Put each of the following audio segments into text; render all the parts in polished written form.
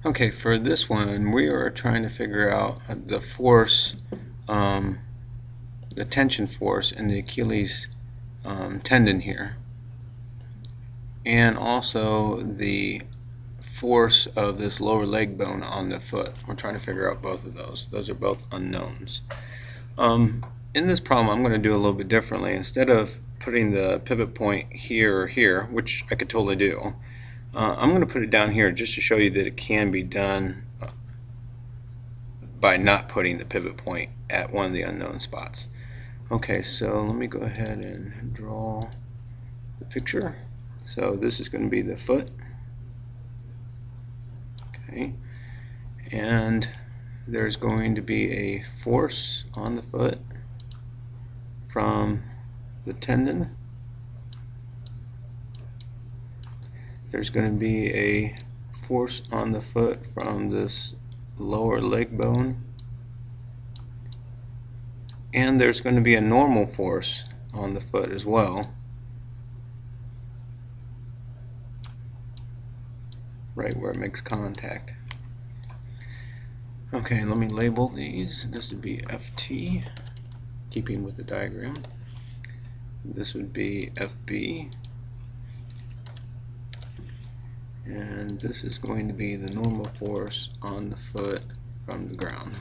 Okay, for this one, we are trying to figure out the force, the tension force in the Achilles tendon here, and also the force of this lower leg bone on the foot. We're trying to figure out both of those. Those are both unknowns. In this problem, I'm going to do a little bit differently. Instead of putting the pivot point here or here, which I could totally do, I'm going to put it down here just to show you that it can be done by not putting the pivot point at one of the unknown spots. Okay, so let me go ahead and draw the picture. So this is going to be the foot. Okay, and there's going to be a force on the foot from the tendon. There's going to be a force on the foot from this lower leg bone, and there's going to be a normal force on the foot as well, right where it makes contact. Okay, let me label these. This would be FT, keeping with the diagram. This would be FB, and this is going to be the normal force on the foot from the ground.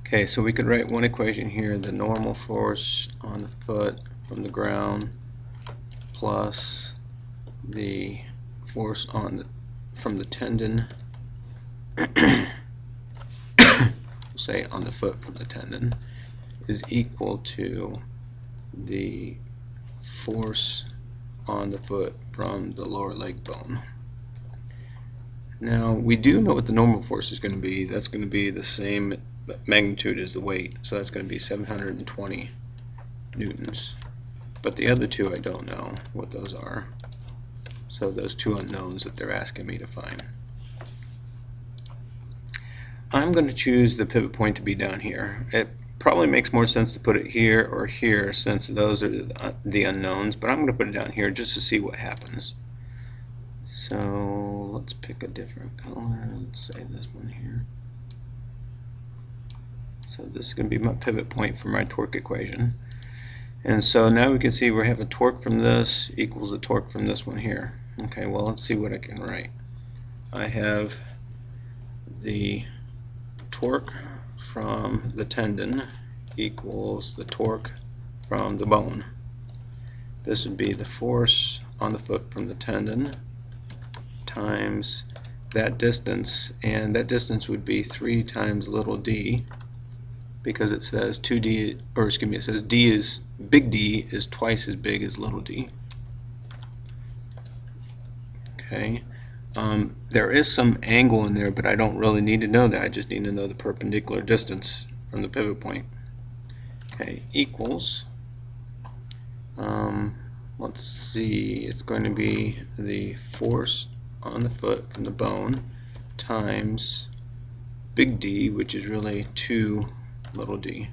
Okay, so we could write one equation here, the normal force on the foot from the ground plus the force from the tendon, say on the foot from the tendon, is equal to the force on the foot from the lower leg bone. Now we do know what the normal force is going to be. That's going to be the same magnitude as the weight, so that's going to be 720 newtons. But the other two I don't know what those are. So those two unknowns that they're asking me to find. I'm going to choose the pivot point to be down here. It probably makes more sense to put it here or here since those are the unknowns, but I'm going to put it down here just to see what happens. So let's pick a different color. Let's say this one here. So this is going to be my pivot point for my torque equation. And so now we can see we have a torque from this equals a torque from this one here. Okay, well let's see what I can write. I have the torque from the tendon equals the torque from the bone. This would be the force on the foot from the tendon times that distance, and that distance would be 3 times little d, because it says 2d, or excuse me, it says big D is twice as big as little d. Okay, there is some angle in there, but I don't really need to know that. I just need to know the perpendicular distance from the pivot point. Okay, equals, let's see, it's going to be the force on the foot from the bone times big D, which is really 2 little d.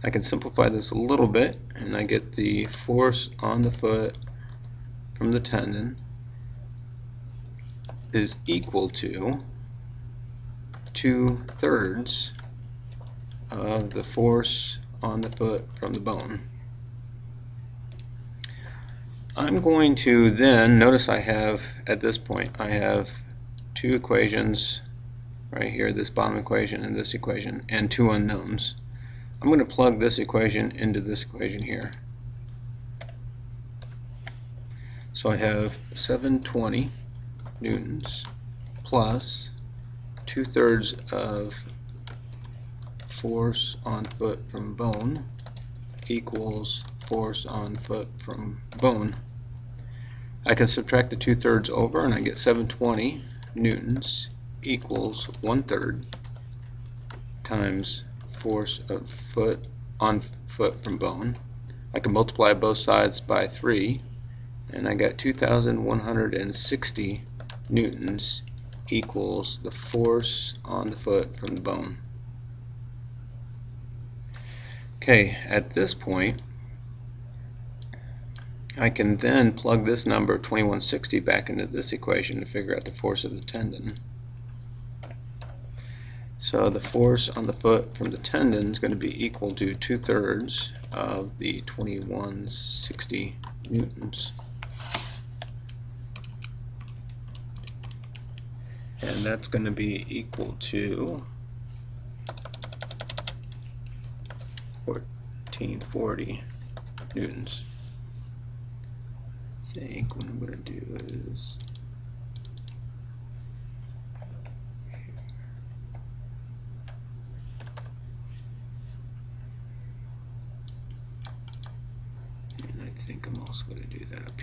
I can simplify this a little bit, and I get the force on the foot from the tendon is equal to 2/3 of the force on the foot from the bone. I'm going to then, notice I have, at this point, I have two equations right here, this bottom equation and this equation, and two unknowns. I'm going to plug this equation into this equation here. So I have 720 newtons plus 2/3 of force on foot from bone equals force on foot from bone. I can subtract the 2/3 over and I get 720 newtons equals 1/3 times force of foot on foot from bone. I can multiply both sides by 3 and I got 2,160 newtons equals the force on the foot from the bone. Okay, at this point, I can then plug this number 2160 back into this equation to figure out the force of the tendon. So the force on the foot from the tendon is going to be equal to 2/3 of the 2160 newtons. And that's going to be equal to 1440 newtons. I think what I'm going to do is and I think I'm also going to do that up